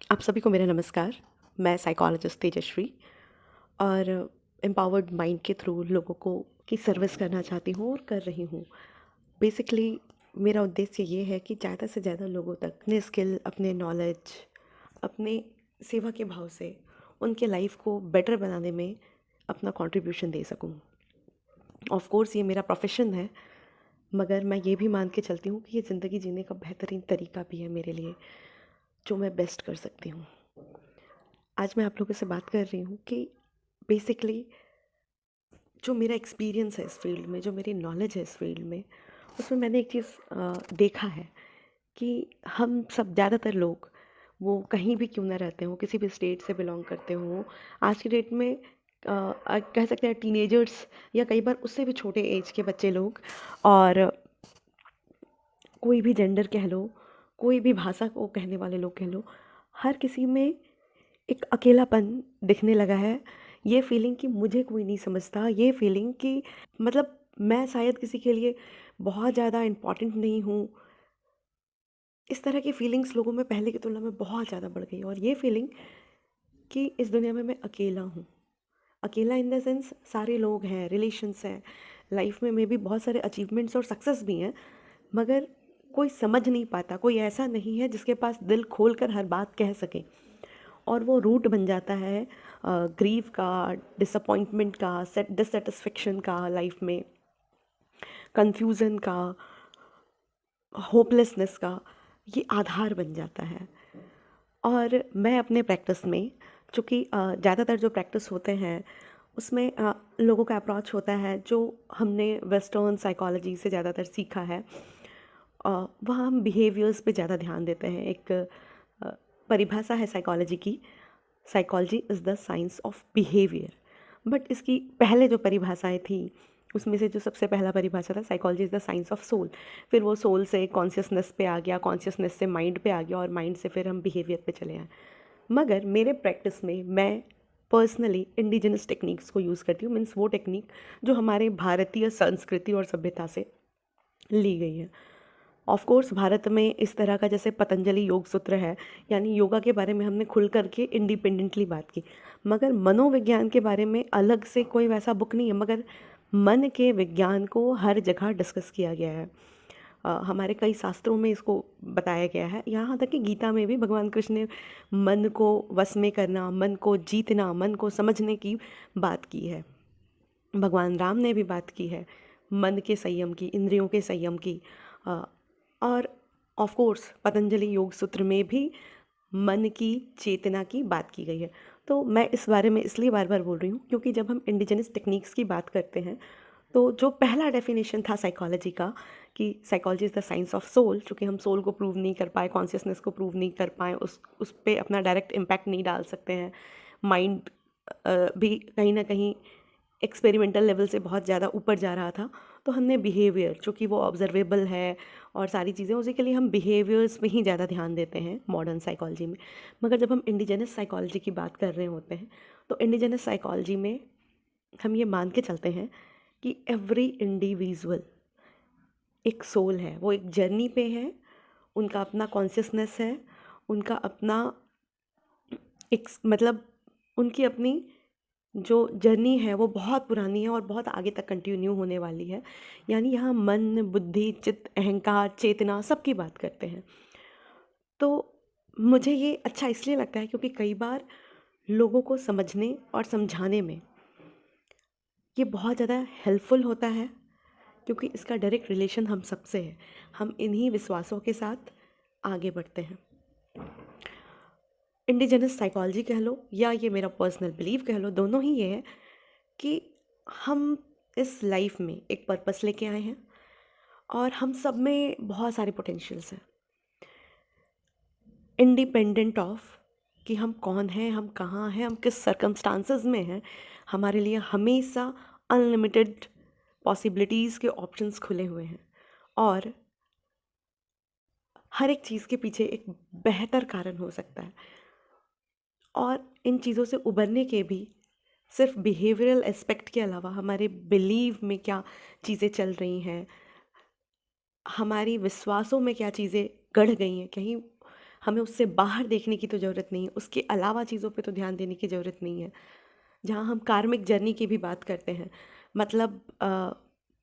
आप सभी को मेरा नमस्कार। मैं साइकोलॉजिस्ट तेजश्री और एम्पावर्ड माइंड के थ्रू लोगों को की सर्विस करना चाहती हूँ और कर रही हूँ। बेसिकली मेरा उद्देश्य ये है कि ज़्यादा से ज़्यादा लोगों तक अपने स्किल, अपने नॉलेज, अपने सेवा के भाव से उनके लाइफ को बेटर बनाने में अपना कंट्रीब्यूशन दे सकूँ। ऑफ कोर्स ये मेरा प्रोफेशन है, मगर मैं ये भी मान के चलती हूँ कि ये ज़िंदगी जीने का बेहतरीन तरीका भी है मेरे लिए, जो मैं बेस्ट कर सकती हूँ। आज मैं आप लोगों से बात कर रही हूँ कि बेसिकली जो मेरा एक्सपीरियंस है इस फील्ड में, जो मेरी नॉलेज है इस फील्ड में, उसमें मैंने एक चीज़ देखा है कि हम सब ज़्यादातर लोग, वो कहीं भी क्यों ना रहते हों, किसी भी स्टेट से बिलोंग करते हों, आज की डेट में कह सकते हैं टीनेजर्स या कई बार उससे भी छोटे एज के बच्चे लोग, और कोई भी जेंडर कह लो, कोई भी भाषा को कहने वाले लोग कह लो, हर किसी में एक अकेलापन दिखने लगा है। ये फीलिंग कि मुझे कोई नहीं समझता, ये फीलिंग कि मतलब मैं शायद किसी के लिए बहुत ज़्यादा इम्पोर्टेंट नहीं हूँ। इस तरह की फीलिंग्स लोगों में पहले की तुलना में बहुत ज़्यादा बढ़ गई, और ये फीलिंग कि इस दुनिया में मैं अकेला हूँ। अकेला इन द सेंस सारे लोग हैं, रिलेशंस हैं, लाइफ में मे बी बहुत सारे अचीवमेंट्स और सक्सेस भी हैं, मगर कोई समझ नहीं पाता, कोई ऐसा नहीं है जिसके पास दिल खोल कर हर बात कह सके। और वो रूट बन जाता है ग्रीफ का, डिसअपॉइंटमेंट का, डिससेटिस्फेक्शन का, लाइफ में कंफ्यूजन का, होपलेसनेस का, ये आधार बन जाता है। और मैं अपने प्रैक्टिस में, चूँकि ज़्यादातर जो प्रैक्टिस होते हैं उसमें लोगों का अप्रोच होता है जो हमने वेस्टर्न साइकोलॉजी से ज़्यादातर सीखा है। वहाँ हम बिहेवियर्स पे ज़्यादा ध्यान देते हैं। एक परिभाषा है साइकोलॉजी की, psychology is the science of behaviour. But इसकी पहले जो परिभाषाएं थी, उसमें से जो सबसे पहला परिभाषा था, psychology is the science of soul. फिर वो सोल से कॉन्शियसनेस पे आ गया, कॉन्शियसनेस से माइंड पे आ गया, और माइंड से फिर हम बिहेवियर पे चले आए। मगर मेरे प्रैक्टिस में मैं पर्सनली इंडिजिनस टेक्निक्स को यूज़ करती हूँ। मीन्स वो टेक्निक जो हमारे भारतीय संस्कृति और सभ्यता से ली गई है। ऑफ कोर्स भारत में इस तरह का जैसे पतंजलि योग सूत्र है, यानी योगा के बारे में हमने खुल करके इंडिपेंडेंटली बात की, मगर मनोविज्ञान के बारे में अलग से कोई वैसा बुक नहीं है। मगर मन के विज्ञान को हर जगह डिस्कस किया गया है। हमारे कई शास्त्रों में इसको बताया गया है, यहाँ तक कि गीता में भी भगवान कृष्ण ने मन को वश में करना, मन को जीतना, मन को समझने की बात की है। भगवान राम ने भी बात की है मन के संयम की, इंद्रियों के संयम की। अ, और ऑफ कोर्स पतंजलि योग सूत्र में भी मन की चेतना की बात की गई है। तो मैं इस बारे में इसलिए बार बार बोल रही हूँ क्योंकि जब हम इंडिजिनस टेक्निक्स की बात करते हैं, तो जो पहला डेफिनेशन था साइकोलॉजी का कि psychology is the science of soul, चूँकि हम सोल को प्रूव नहीं कर पाए, कॉन्शियसनेस को प्रूव नहीं कर पाए, उस पे अपना डायरेक्ट इम्पैक्ट नहीं डाल सकते हैं। माइंड भी कहीं ना कहीं एक्सपेरिमेंटल लेवल से बहुत ज़्यादा ऊपर जा रहा था, तो हमने बिहेवियर, चूँकि वो ऑब्जर्वेबल है और सारी चीज़ें, उसी के लिए हम बिहेवियर्स में ही ज़्यादा ध्यान देते हैं मॉडर्न साइकोलॉजी में। मगर जब हम इंडिजिनस साइकोलॉजी की बात कर रहे होते हैं, तो इंडिजिनस साइकोलॉजी में हम ये मान के चलते हैं कि एवरी इंडिविजुअल एक सोल है, वो एक जर्नी पे है, उनका अपना कॉन्शियसनेस है, उनका अपना एक मतलब उनकी अपनी जो जर्नी है वो बहुत पुरानी है और बहुत आगे तक कंटिन्यू होने वाली है। यानी यहाँ मन, बुद्धि, चित्त, अहंकार, चेतना सबकी बात करते हैं। तो मुझे ये अच्छा इसलिए लगता है क्योंकि कई बार लोगों को समझने और समझाने में ये बहुत ज़्यादा हेल्पफुल होता है, क्योंकि इसका डायरेक्ट रिलेशन हम सबसे है। हम इन्हीं विश्वासों के साथ आगे बढ़ते हैं। इंडिजिनस साइकोलॉजी कह लो या ये मेरा पर्सनल बिलीव कह लो, दोनों ही ये है कि हम इस लाइफ में एक पर्पस लेके आए हैं और हम सब में बहुत सारे पोटेंशियल्स हैं, इंडिपेंडेंट ऑफ कि हम कौन हैं, हम कहाँ हैं, हम किस सर्कमस्टांसेस में हैं। हमारे लिए हमेशा अनलिमिटेड पॉसिबिलिटीज़ के ऑप्शंस खुले हुए हैं, और हर एक चीज़ के पीछे एक बेहतर कारण हो सकता है। और इन चीज़ों से उबरने के भी सिर्फ बिहेवियरल एस्पेक्ट के अलावा हमारे बिलीव में क्या चीज़ें चल रही हैं, हमारी विश्वासों में क्या चीज़ें गढ़ गई हैं, कहीं हमें उससे बाहर देखने की तो ज़रूरत नहीं है, उसके अलावा चीज़ों पे तो ध्यान देने की ज़रूरत नहीं है। जहाँ हम कार्मिक जर्नी की भी बात करते हैं, मतलब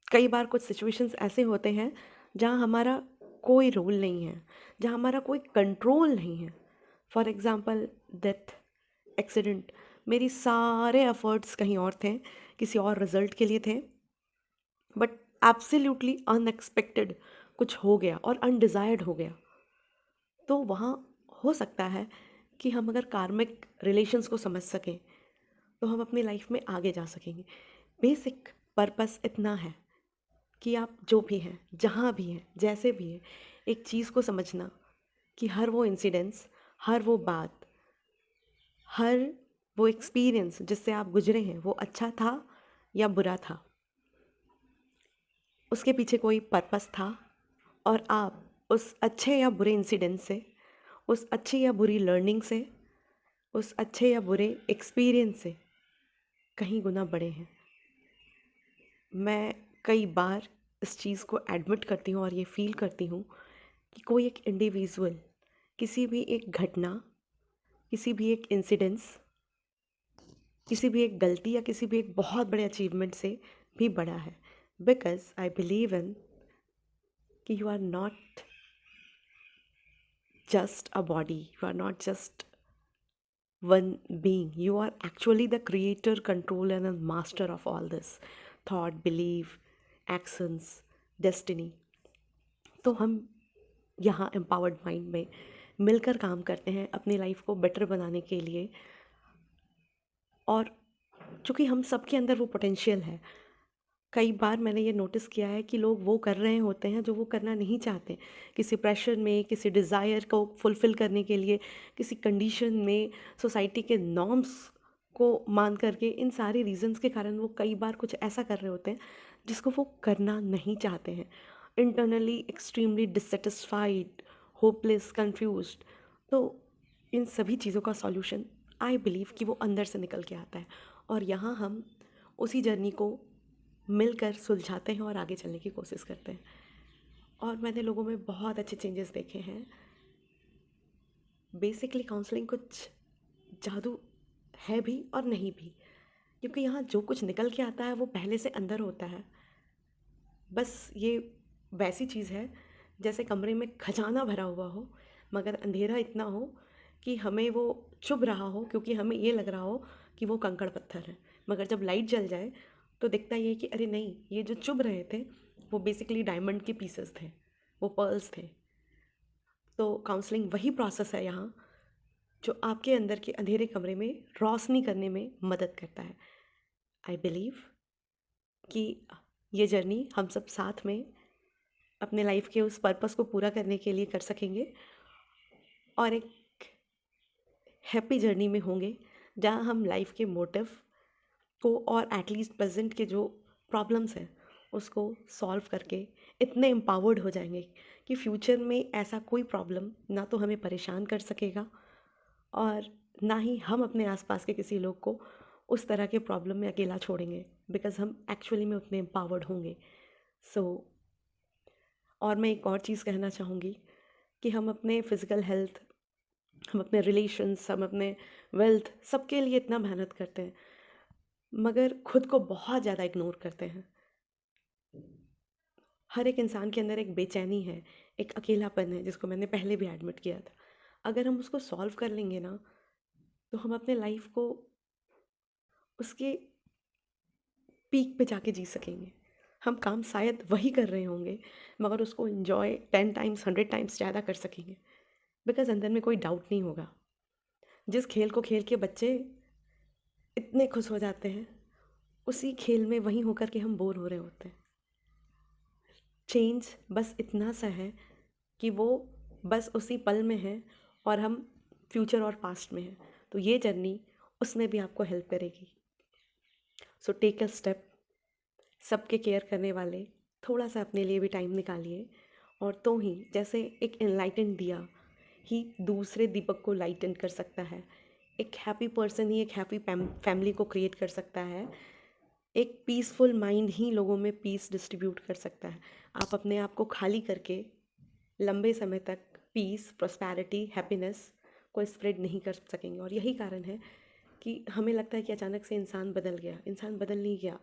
कई बार कुछ सिचुएशंस ऐसे होते हैं जहाँ हमारा कोई रोल नहीं है, जहाँ हमारा कोई कंट्रोल नहीं है। फॉर एग्ज़ाम्पल डेथ, एक्सीडेंट, मेरी सारे एफ़र्ट्स कहीं और थे, किसी और रिज़ल्ट के लिए थे, बट एब्सोल्यूटली अनएक्सपेक्टेड कुछ हो गया और अनडिज़ायर्ड हो गया। तो वहाँ हो सकता है कि हम अगर कार्मिक रिलेशंस को समझ सकें तो हम अपनी लाइफ में आगे जा सकेंगे। बेसिक पर्पस इतना है कि आप जो भी हैं, जहाँ भी हैं, जैसे भी हैं, एक चीज़ को समझना कि हर वो इंसिडेंस, हर वो बात, हर वो एक्सपीरियंस जिससे आप गुजरे हैं, वो अच्छा था या बुरा था, उसके पीछे कोई पर्पस था, और आप उस अच्छे या बुरे इंसिडेंट से, उस अच्छी या बुरी लर्निंग से, उस अच्छे या बुरे एक्सपीरियंस से कहीं गुना बड़े हैं। मैं कई बार इस चीज़ को एडमिट करती हूँ और ये फ़ील करती हूँ कि कोई एक इंडिविजुअल किसी भी एक घटना, किसी भी एक इंसिडेंस, किसी भी एक गलती या किसी भी एक बहुत बड़े अचीवमेंट से भी बड़ा है। बिकॉज़ आई बिलीव इन कि you are not just a body, you are not just one being. You are actually the creator, control, and a master of all this thought, belief, actions, destiny. तो हम यहाँ empowered mind में मिलकर काम करते हैं अपनी लाइफ को बेटर बनाने के लिए। और चूँकि हम सबके अंदर वो पोटेंशियल है, कई बार मैंने ये नोटिस किया है कि लोग वो कर रहे होते हैं जो वो करना नहीं चाहते, किसी प्रेशर में, किसी डिज़ायर को फुलफ़िल करने के लिए, किसी कंडीशन में, सोसाइटी के नॉर्म्स को मान करके, इन सारे रीज़न्स के कारण वो कई बार कुछ ऐसा कर रहे होते हैं जिसको वो करना नहीं चाहते हैं। Internally extremely dissatisfied, hopeless, confused. तो इन सभी चीज़ों का सॉल्यूशन आई बिलीव कि वो अंदर से निकल के आता है, और यहाँ हम उसी जर्नी को मिलकर सुलझाते हैं और आगे चलने की कोशिश करते हैं। और मैंने लोगों में बहुत अच्छे चेंजेस देखे हैं। बेसिकली काउंसलिंग कुछ जादू है भी और नहीं भी, क्योंकि यहाँ जो कुछ निकल के आता है वो पहले से अंदर होता है। बस ये वैसी चीज़ है जैसे कमरे में खजाना भरा हुआ हो, मगर अंधेरा इतना हो कि हमें वो चुभ रहा हो, क्योंकि हमें ये लग रहा हो कि वो कंकड़ पत्थर है। मगर जब लाइट जल जाए तो दिखता ये कि अरे नहीं, ये जो चुभ रहे थे वो बेसिकली डायमंड के पीसेस थे, वो पर्ल्स थे। तो काउंसलिंग वही प्रोसेस है यहाँ, जो आपके अंदर के अंधेरे कमरे में रोशनी करने में मदद करता है। आई बिलीव कि ये जर्नी हम सब साथ में अपने लाइफ के उस पर्पस को पूरा करने के लिए कर सकेंगे, और एक हैप्पी जर्नी में होंगे जहाँ हम लाइफ के मोटिव को और एटलीस्ट प्रेजेंट के जो प्रॉब्लम्स हैं उसको सॉल्व करके इतने एम्पावर्ड हो जाएंगे कि फ्यूचर में ऐसा कोई प्रॉब्लम ना तो हमें परेशान कर सकेगा, और ना ही हम अपने आसपास के किसी लोग को उस तरह के प्रॉब्लम में अकेला छोड़ेंगे, बिकॉज़ हम एक्चुअली में उतने एम्पावर्ड होंगे। सो और मैं एक और चीज़ कहना चाहूँगी कि हम अपने फिज़िकल हेल्थ, हम अपने रिलेशंस, हम अपने वेल्थ, सबके लिए इतना मेहनत करते हैं, मगर खुद को बहुत ज़्यादा इग्नोर करते हैं। हर एक इंसान के अंदर एक बेचैनी है, एक अकेलापन है, जिसको मैंने पहले भी एडमिट किया था। अगर हम उसको सॉल्व कर लेंगे ना, तो हम अपने लाइफ को उसके पीक पे जाके जी सकेंगे। हम काम शायद वही कर रहे होंगे, मगर उसको एन्जॉय 10 टाइम्स, 100 टाइम्स ज़्यादा कर सकेंगे, बिकॉज़ अंदर में कोई डाउट नहीं होगा। जिस खेल को खेल के बच्चे इतने खुश हो जाते हैं, उसी खेल में वहीं होकर के हम बोर हो रहे होते हैं। चेंज बस इतना सा है कि वो बस उसी पल में है और हम फ्यूचर और पास्ट में हैं। तो ये जर्नी उसमें भी आपको हेल्प करेगी। So take a step. सबके केयर करने वाले, थोड़ा सा अपने लिए भी टाइम निकालिए, और तो ही जैसे एक इनलाइटेंड दिया ही दूसरे दीपक को लाइटन कर सकता है, एक हैप्पी पर्सन ही एक हैप्पी फैमिली को क्रिएट कर सकता है, एक पीसफुल माइंड ही लोगों में पीस डिस्ट्रीब्यूट कर सकता है। आप अपने आप को खाली करके लंबे समय तक पीस, प्रॉस्पेरिटी, हैप्पीनेस को स्प्रेड नहीं कर सकेंगे। और यही कारण है कि हमें लगता है कि अचानक से इंसान बदल गया। इंसान बदल नहीं गया,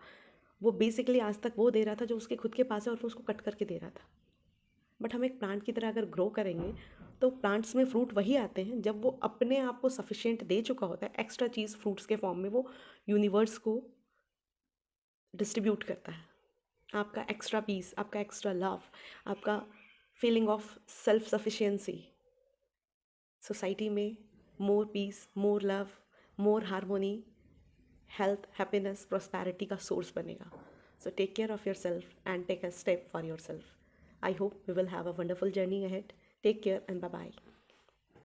वो बेसिकली आज तक वो दे रहा था जो उसके खुद के पास है और वो उसको कट करके दे रहा था। बट हम एक प्लांट की तरह अगर ग्रो करेंगे तो प्लांट्स में फ्रूट वही आते हैं जब वो अपने आप को सफिशिएंट दे चुका होता है। एक्स्ट्रा चीज़ फ्रूट्स के फॉर्म में वो यूनिवर्स को डिस्ट्रीब्यूट करता है। आपका एक्स्ट्रा पीस, आपका एक्स्ट्रा लव, आपका feeling of self sufficiency society में more peace, more love, more harmony, health, happiness, prosperity का सोर्स बनेगा। So take care of yourself and take a step for yourself. I hope we will have a wonderful journey ahead. Take care and bye bye.